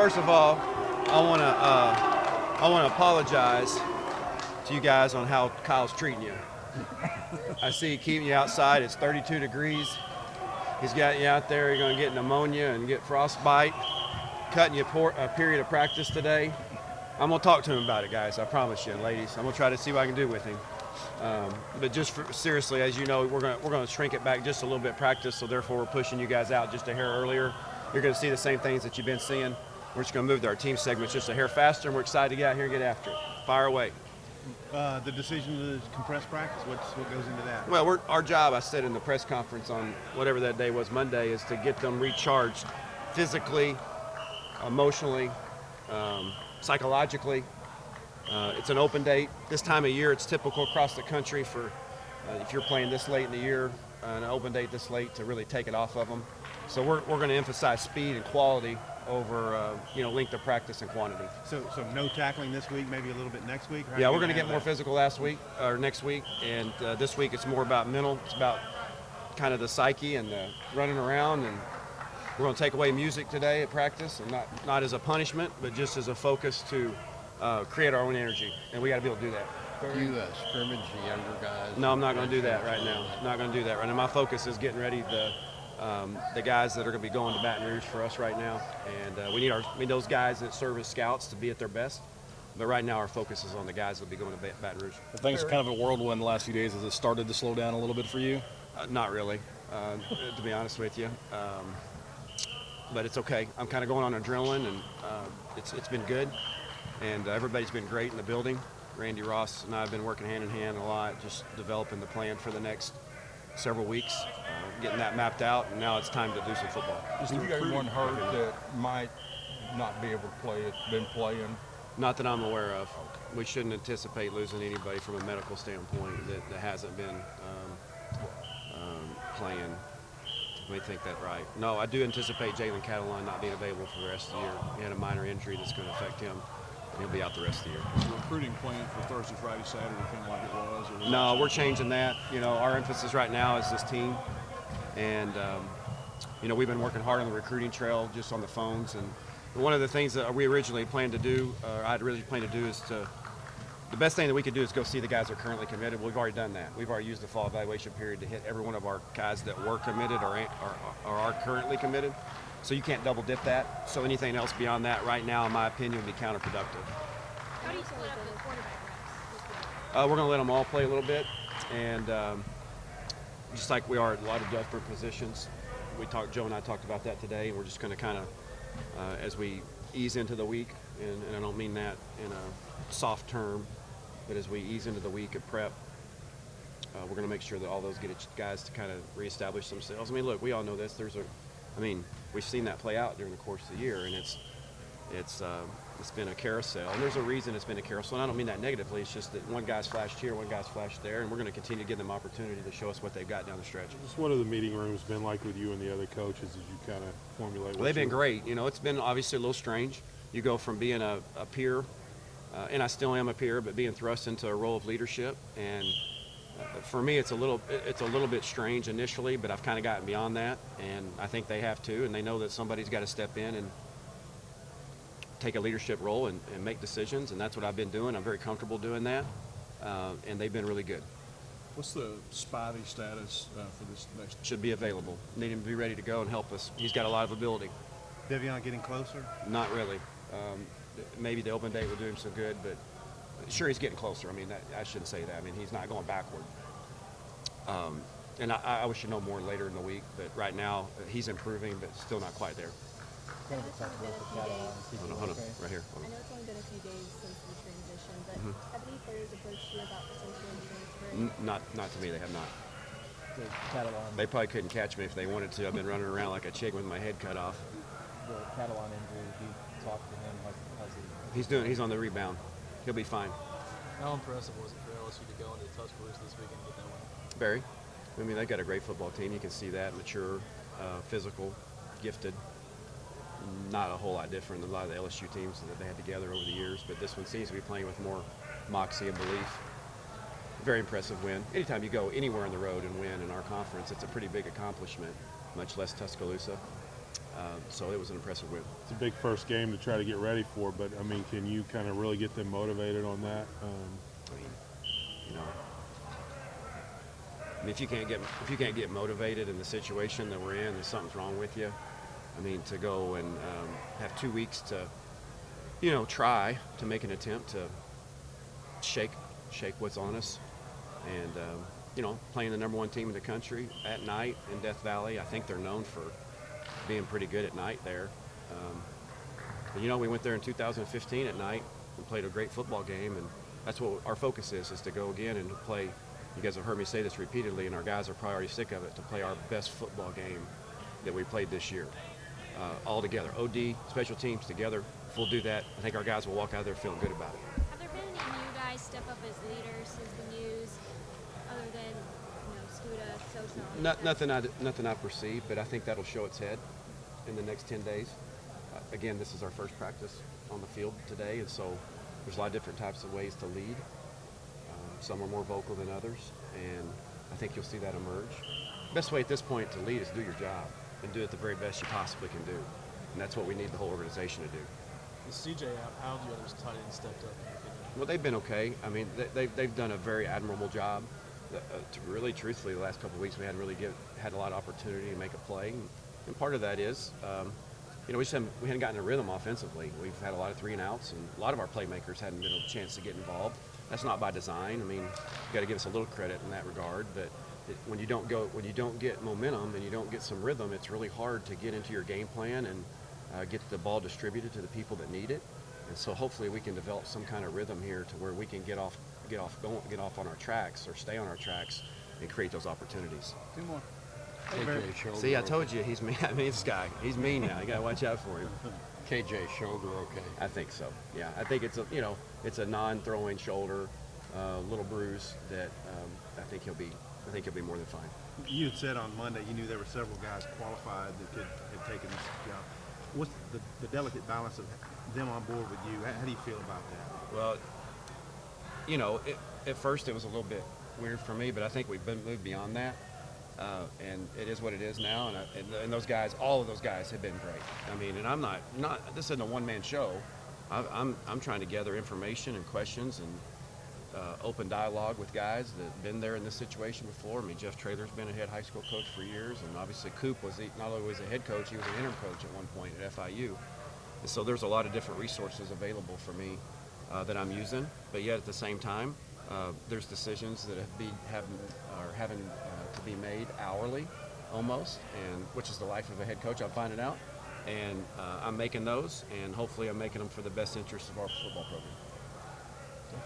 first of all, I want to apologize to you guys on how Kyle's treating you. I see he keeping you outside. It's 32 degrees. He's got you out there. You're going to get pneumonia and get frostbite. Cutting you a period of practice today. I'm going to talk to him about it, guys. I promise you, ladies. I'm going to try to see what I can do with him. But just seriously, as you know, we're going to shrink it back just a little bit practice, so therefore we're pushing you guys out just a hair earlier. You're going to see the same things that you've been seeing. We're just going to move to our team segments just a hair faster, and we're excited to get out here and get after it. Fire away. The decision to compress practice, what goes into that? Well, our job, I said in the press conference on whatever that day was, Monday, is to get them recharged physically, emotionally, psychologically. It's an open date. This time of year, it's typical across the country for if you're playing this late in the year, an open date this late, to really take it off of them. So we're going to emphasize speed and quality over length of practice and quantity. So no tackling this week, maybe a little bit next week? Yeah, we're going to get more physical next week, and this week it's more about mental. It's about kind of the psyche and the running around, and we're going to take away music today at practice, and not as a punishment, but just as a focus to create our own energy, and we got to be able to do that. Do you scrimmage the younger guys? No, I'm not going to do that right now. Not going to do that right now. My focus is getting ready the guys that are going to be going to Baton Rouge for us right now, and we need those guys that serve as scouts to be at their best. But right now our focus is on the guys that will be going to Baton Rouge. I think it's kind of a whirlwind the last few days. Has it started to slow down a little bit for you? Not really, to be honest with you. But it's okay. I'm kind of going on adrenaline, and it's been good, and everybody's been great in the building. Randy Ross and I have been working hand in hand a lot, just developing the plan for the next several weeks, getting that mapped out, and now it's time to do some football. Is there anyone hurt that might not be able to play it, been playing? Not that I'm aware of. We shouldn't anticipate losing anybody from a medical standpoint that hasn't been playing. Let me think that right. No, I do anticipate Jalen Catalan not being available for the rest of the year. He had a minor injury that's going to affect him, and he'll be out the rest of the year. Is the recruiting plan for Thursday, Friday, Saturday kind of like it was? Or No, we're changing that. Our emphasis right now is this team, and we've been working hard on the recruiting trail, just on the phones. And one of the things that we originally planned to do, I'd really planned to do, is the best thing that we could do is go see the guys that are currently committed. We've already done that. We've already used the fall evaluation period to hit every one of our guys that were committed or are currently committed. So you can't double dip that. So anything else beyond that right now, in my opinion, would be counterproductive. How do you split up the quarterback reps? We're going to let them all play a little bit, and just like we are at a lot of desperate positions. Joe and I talked about that today, and we're just going to kind of, as we ease into the week, and I don't mean that in a soft term, but as we ease into the week of prep, we're going to make sure that all those guys to kind of reestablish themselves. I mean, look, we all know this. We've seen that play out during the course of the year, and it's been a carousel. And there's a reason it's been a carousel, and I don't mean that negatively. It's just that one guy's flashed here, one guy's flashed there, and we're going to continue to give them opportunity to show us what they've got down the stretch. Just what have the meeting rooms been like with you and the other coaches as you kind of formulate? Well, they've been great. It's been obviously a little strange. You go from being a peer, and I still am a peer, but being thrust into a role of leadership. And for me, it's a little bit strange initially, but I've kind of gotten beyond that, and I think they have too. And they know that somebody's got to step in and take a leadership role and make decisions, and that's what I've been doing. I'm very comfortable doing that, and they've been really good. What's the Spivey status for this next? Should be available. Need him to be ready to go and help us. He's got a lot of ability. Devion getting closer? Not really. Maybe the open date will do him some good, but sure, he's getting closer. I mean, I shouldn't say that. I mean, he's not going backward. And I wish to know more later in the week, but right now he's improving, but still not quite there. Hold on, right here. I know it's only been a few days since the transition, but have any players approached you about potentially transferring? Not to me, they have not. They probably couldn't catch me if they wanted to. I've been running around like a chick with my head cut off. The Catalan injury, you talked to him, how's he? He's on the rebound. He'll be fine. How impressive was it for LSU to go into Tuscaloosa this weekend and get that win? Very. I mean, they've got a great football team. You can see that. Mature, physical, gifted. Not a whole lot different than a lot of the LSU teams that they had together over the years, but this one seems to be playing with more moxie and belief. Very impressive win. Anytime you go anywhere on the road and win in our conference, it's a pretty big accomplishment, much less Tuscaloosa. So it was an impressive win. It's a big first game to try to get ready for, but I mean, can you kind of really get them motivated on that? I mean, you know, if you can't get motivated in the situation that we're in, then something's wrong with you. I mean, to go and have 2 weeks to, you know, try to make an attempt to shake what's on us, and you know, playing the #1 team in the country at night in Death Valley. I think they're known for being pretty good at night there. But, you know, we went there in 2015 at night and played a great football game, and that's what our focus is to go again and to play. You guys have heard me say this repeatedly, and our guys are probably already sick of it, to play our best football game that we played this year. All together, OD, special teams together. If we'll do that, I think our guys will walk out of there feeling good about it. Have there been any new guys step up as leaders since the news, other than, you know, Scuda, Socha? Nothing I perceive, but I think that'll show its head in the next 10 days. Again, this is our first practice on the field today, and so there's a lot of different types of ways to lead. Some are more vocal than others, and I think you'll see that emerge. Best way at this point to lead is do your job and do it the very best you possibly can do, and that's what we need the whole organization to do. Is CJ out? How have the others tight ends stepped up? Well, they've been okay. I mean, they've done a very admirable job. Really, truthfully, the last couple of weeks we hadn't really had a lot of opportunity to make a play, and part of that is, you know, we hadn't gotten a rhythm offensively. We've had a lot of 3 and outs, and a lot of our playmakers hadn't been a chance to get involved. That's not by design. I mean, you got to give us a little credit in that regard. But when you don't get momentum and you don't get some rhythm, it's really hard to get into your game plan and get the ball distributed to the people that need it. And so hopefully we can develop some kind of rhythm here to where we can get off on our tracks or stay on our tracks and create those opportunities. 2 more. KJ shoulder. See, I told you he's mean. I mean, this guy, he's mean now. You got to watch out for him. KJ shoulder okay. I think so. Yeah, I think it's a non-throwing shoulder, little bruise that I think he'll be more than fine. You had said on Monday you knew there were several guys qualified that had taken this job. What's the delicate balance of them on board with you? How do you feel about that? Well, you know, at first it was a little bit weird for me, but I think we've moved beyond that. And it is what it is now, and those guys, all of those guys have been great. I mean, and I'm not this isn't a one-man show. I'm trying to gather information and questions and open dialogue with guys that have been there in this situation before. I mean, Jeff Traylor's been a head high school coach for years, and obviously Coop was not only was a head coach, he was an interim coach at one point at FIU. And so there's a lot of different resources available for me that I'm using, but yet at the same time, there's decisions that are having to be made hourly, almost, and which is the life of a head coach. I'm finding out, and I'm making those, and hopefully I'm making them for the best interest of our football program.